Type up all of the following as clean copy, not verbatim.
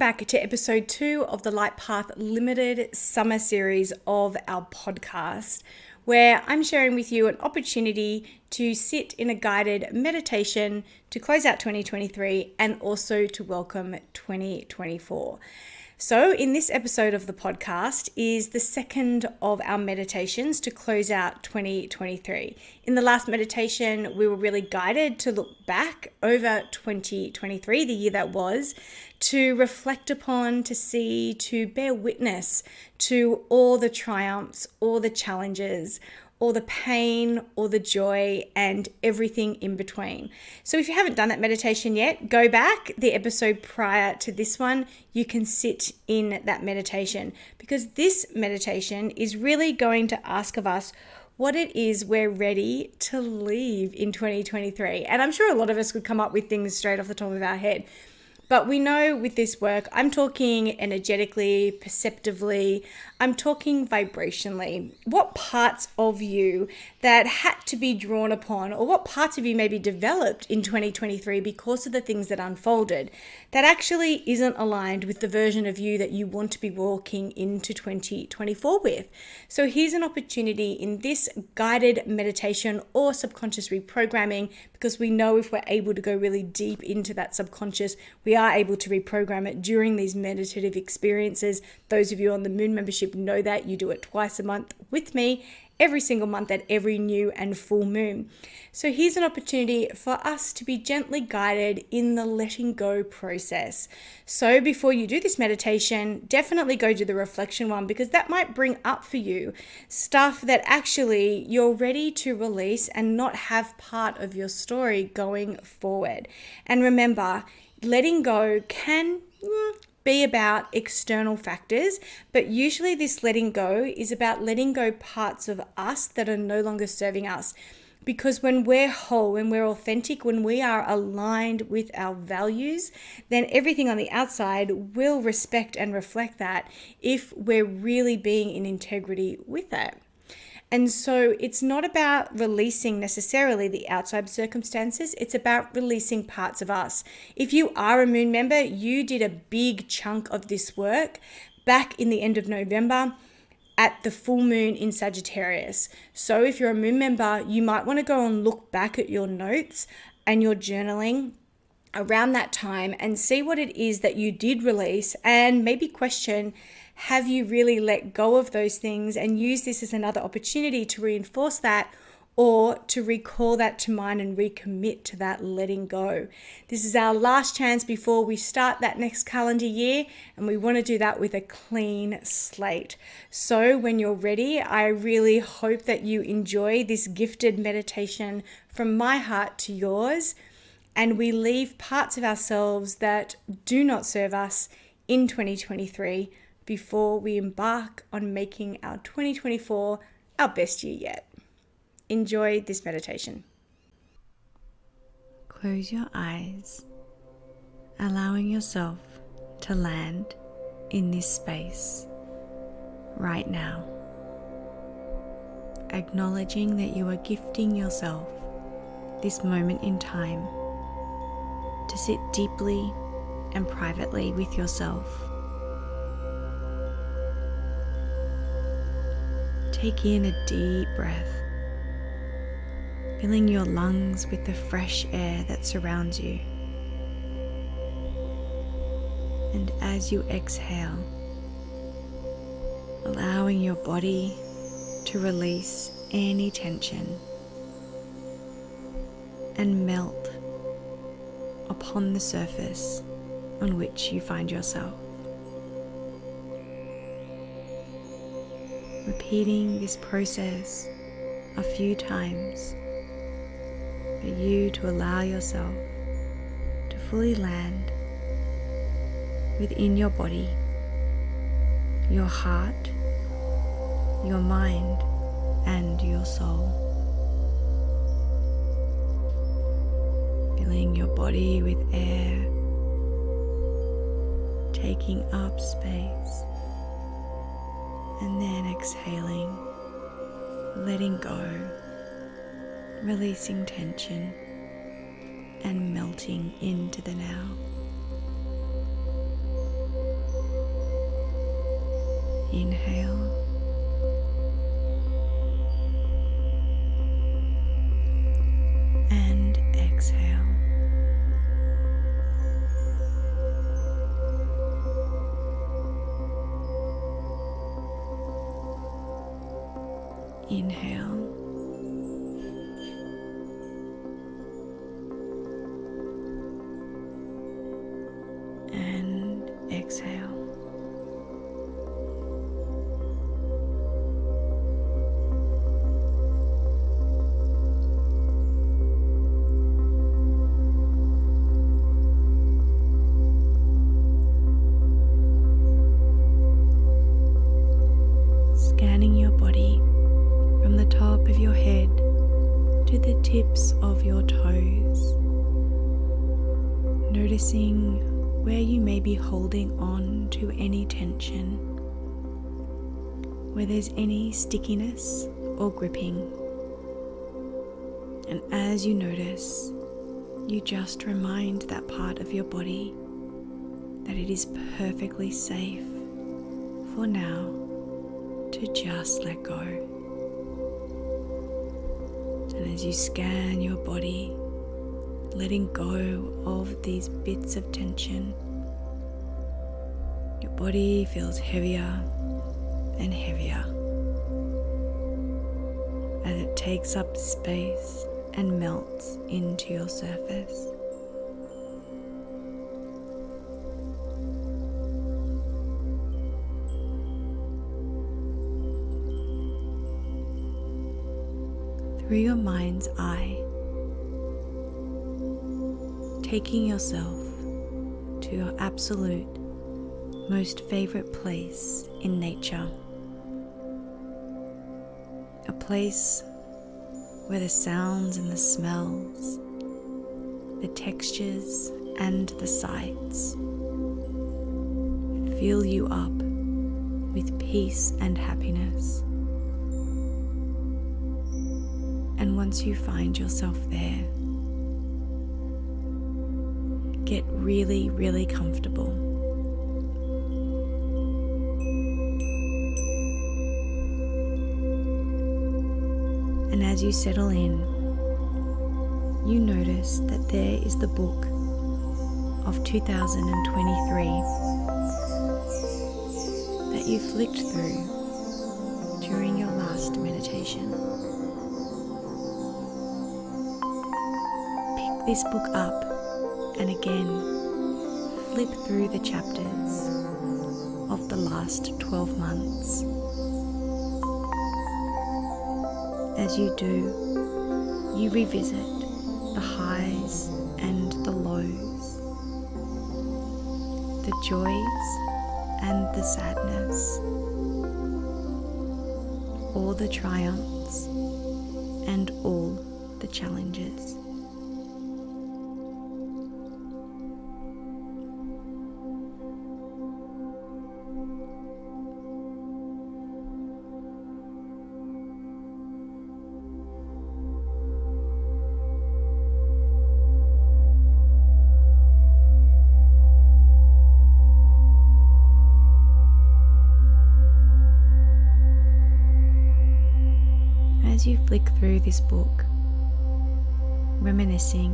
back to episode 2 of the Light Path Limited Summer Series of our podcast, where I'm sharing with you an opportunity to sit in a guided meditation to close out 2023 and also to welcome 2024. So in this episode of the podcast is the second of our meditations to close out 2023. In the last meditation, we were really guided to look back over 2023, the year that was, to reflect upon, to see, to bear witness to all the triumphs, all the challenges, all the pain, all the joy, and everything in between. So if you haven't done that meditation yet, go back the episode prior to this one. You can sit in that meditation because this meditation is really going to ask of us what it is we're ready to leave in 2023. And I'm sure a lot of us could come up with things straight off the top of our head. But we know with this work, I'm talking energetically, perceptively, I'm talking vibrationally. What parts of you that had to be drawn upon, or what parts of you maybe developed in 2023 because of the things that unfolded, that actually isn't aligned with the version of you that you want to be walking into 2024 with. So here's an opportunity in this guided meditation or subconscious reprogramming, because we know if we're able to go really deep into that subconscious, we are able to reprogram it during these meditative experiences. Those of you on the Moon membership know that. You do it twice a month with me, every single month at every new and full moon. So here's an opportunity for us to be gently guided in the letting go process. So before you do this meditation, definitely go do the reflection one, because that might bring up for you stuff that actually you're ready to release and not have part of your story going forward. And remember, letting go can be about external factors, but usually this letting go is about letting go parts of us that are no longer serving us. Because when we're whole, when we're authentic, when we are aligned with our values, then everything on the outside will respect and reflect that if we're really being in integrity with it. And so it's not about releasing necessarily the outside circumstances. It's about releasing parts of us. If you are a Moon member, you did a big chunk of this work back in the end of November at the full moon in Sagittarius. So if you're a Moon member, you might want to go and look back at your notes and your journaling around that time and see what it is that you did release, and maybe question, have you really let go of those things, and use this as another opportunity to reinforce that or to recall that to mind and recommit to that letting go. This is our last chance before we start that next calendar year, and we want to do that with a clean slate. So when you're ready, I really hope that you enjoy this gifted meditation from my heart to yours, and we leave parts of ourselves that do not serve us in 2023 before we embark on making our 2024 our best year yet. Enjoy this meditation. Close your eyes, allowing yourself to land in this space right now. Acknowledging that you are gifting yourself this moment in time to sit deeply and privately with yourself. Take in a deep breath, filling your lungs with the fresh air that surrounds you. And as you exhale, allowing your body to release any tension and melt upon the surface on which you find yourself. Repeating this process a few times for you to allow yourself to fully land within your body, your heart, your mind, and your soul. Filling your body with air, taking up space, and then exhaling, letting go, releasing tension, and melting into the now. Inhale. And exhale. Inhale. And exhale. Scanning your body from the top of your head to the tips of your toes, noticing where you may be holding on to any tension, where there's any stickiness or gripping. And as you notice, you just remind that part of your body that it is perfectly safe for now to just let go. And as you scan your body, letting go of these bits of tension, your body feels heavier and heavier as it takes up space and melts into your surface. Through your mind's eye, taking yourself to your absolute most favorite place in nature. A place where the sounds and the smells, the textures and the sights fill you up with peace and happiness. And once you find yourself there, get really, really comfortable. And as you settle in, you notice that there is the book of 2023 that you flicked through during your last meditation. Pick this book up and again flip through the chapters of the last 12 months. As you do, you revisit the highs and the lows, the joys and the sadness, all the triumphs and all the challenges. As you flick through this book, reminiscing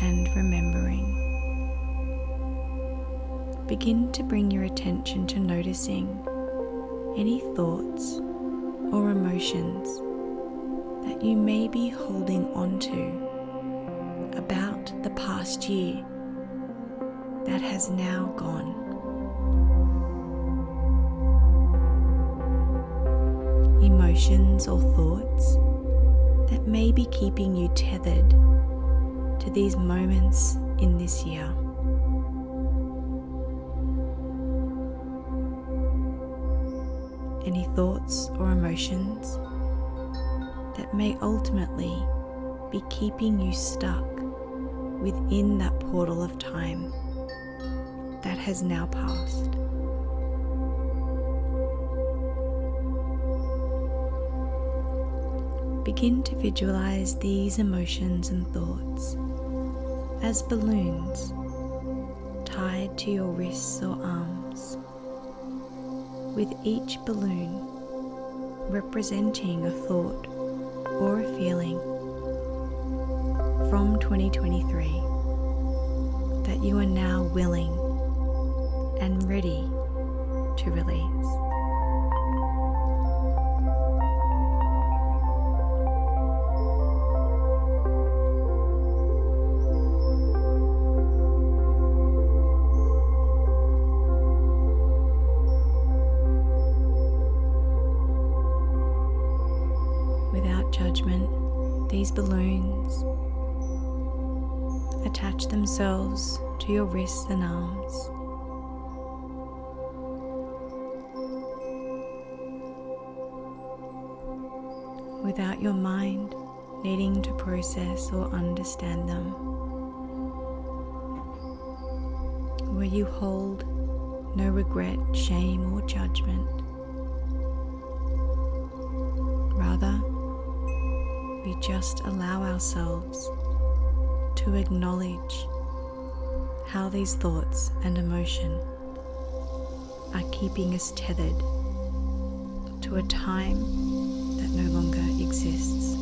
and remembering, begin to bring your attention to noticing any thoughts or emotions that you may be holding on to about the past year that has now gone. Emotions or thoughts that may be keeping you tethered to these moments in this year. Any thoughts or emotions that may ultimately be keeping you stuck within that portal of time that has now passed. Begin to visualize these emotions and thoughts as balloons tied to your wrists or arms, with each balloon representing a thought or a feeling from 2023 that you are now willing and ready to release. Without judgment, these balloons attach themselves to your wrists and arms. Without your mind needing to process or understand them, where you hold no regret, shame, or judgment. Rather, we just allow ourselves to acknowledge how these thoughts and emotion are keeping us tethered to a time that no longer exists.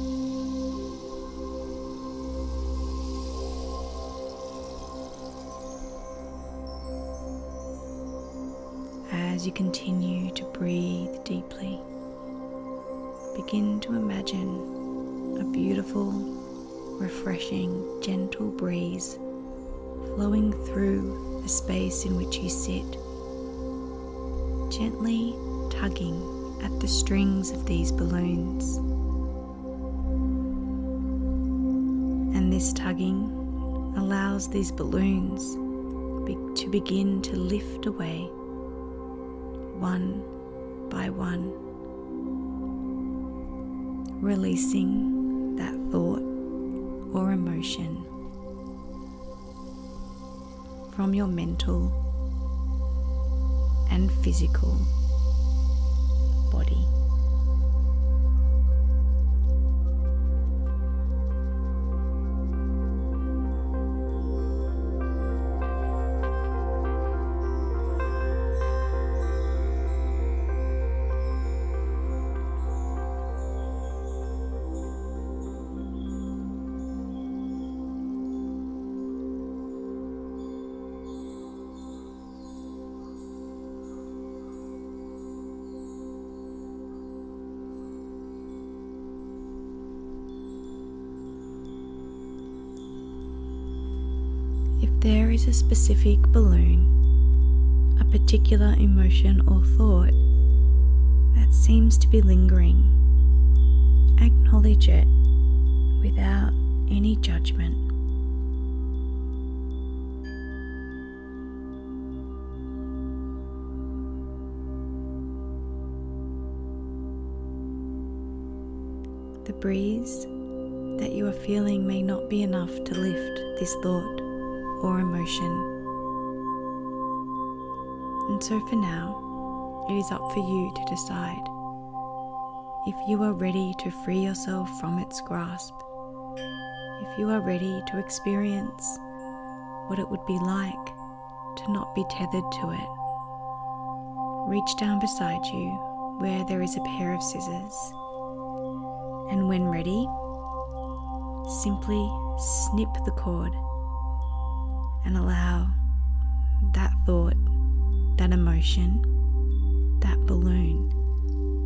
As you continue to breathe deeply, begin to imagine a beautiful, refreshing, gentle breeze flowing through the space in which you sit, gently tugging at the strings of these balloons. And this tugging allows these balloons to begin to lift away one by one, releasing that thought or emotion from your mental and physical body. If there is a specific balloon, a particular emotion or thought that seems to be lingering, acknowledge it without any judgment. The breeze that you are feeling may not be enough to lift this thought or emotion. And so for now, it is up for you to decide if you are ready to free yourself from its grasp, if you are ready to experience what it would be like to not be tethered to it. Reach down beside you where there is a pair of scissors, and when ready, simply snip the cord and allow that thought, that emotion, that balloon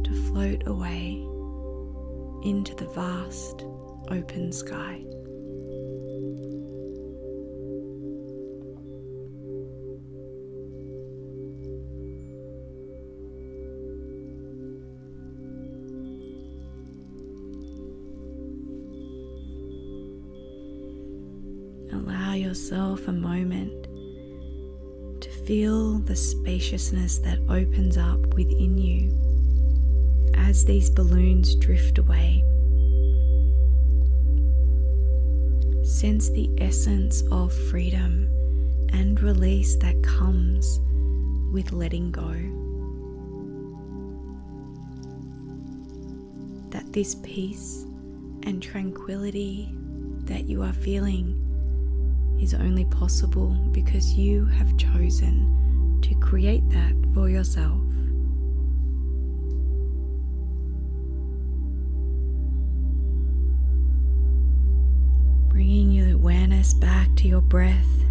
to float away into the vast open sky. Allow yourself a moment to feel the spaciousness that opens up within you as these balloons drift away. Sense the essence of freedom and release that comes with letting go. That this peace and tranquility that you are feeling is only possible because you have chosen to create that for yourself. Bringing your awareness back to your breath.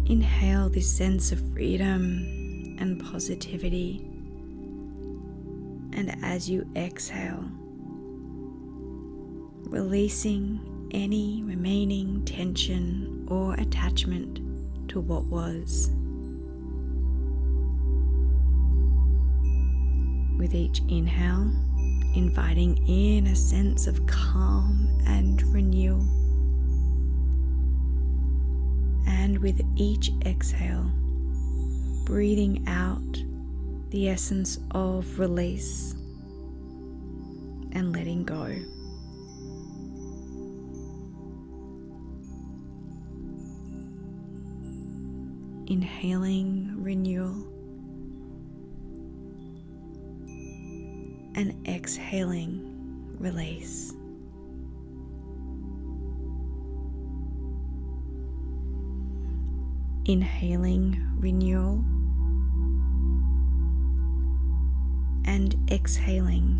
Inhale this sense of freedom and positivity. And as you exhale, releasing any remaining tension or attachment to what was. With each inhale, inviting in a sense of calm and renewal. And with each exhale, breathing out the essence of release and letting go. Inhaling renewal and exhaling release. Inhaling renewal and exhaling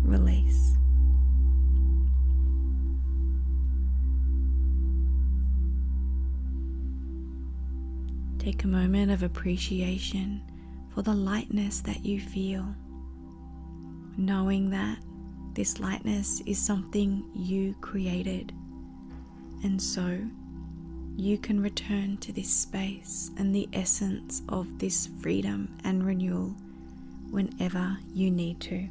release. Take a moment of appreciation for the lightness that you feel, knowing that this lightness is something you created, and so you can return to this space and the essence of this freedom and renewal whenever you need to.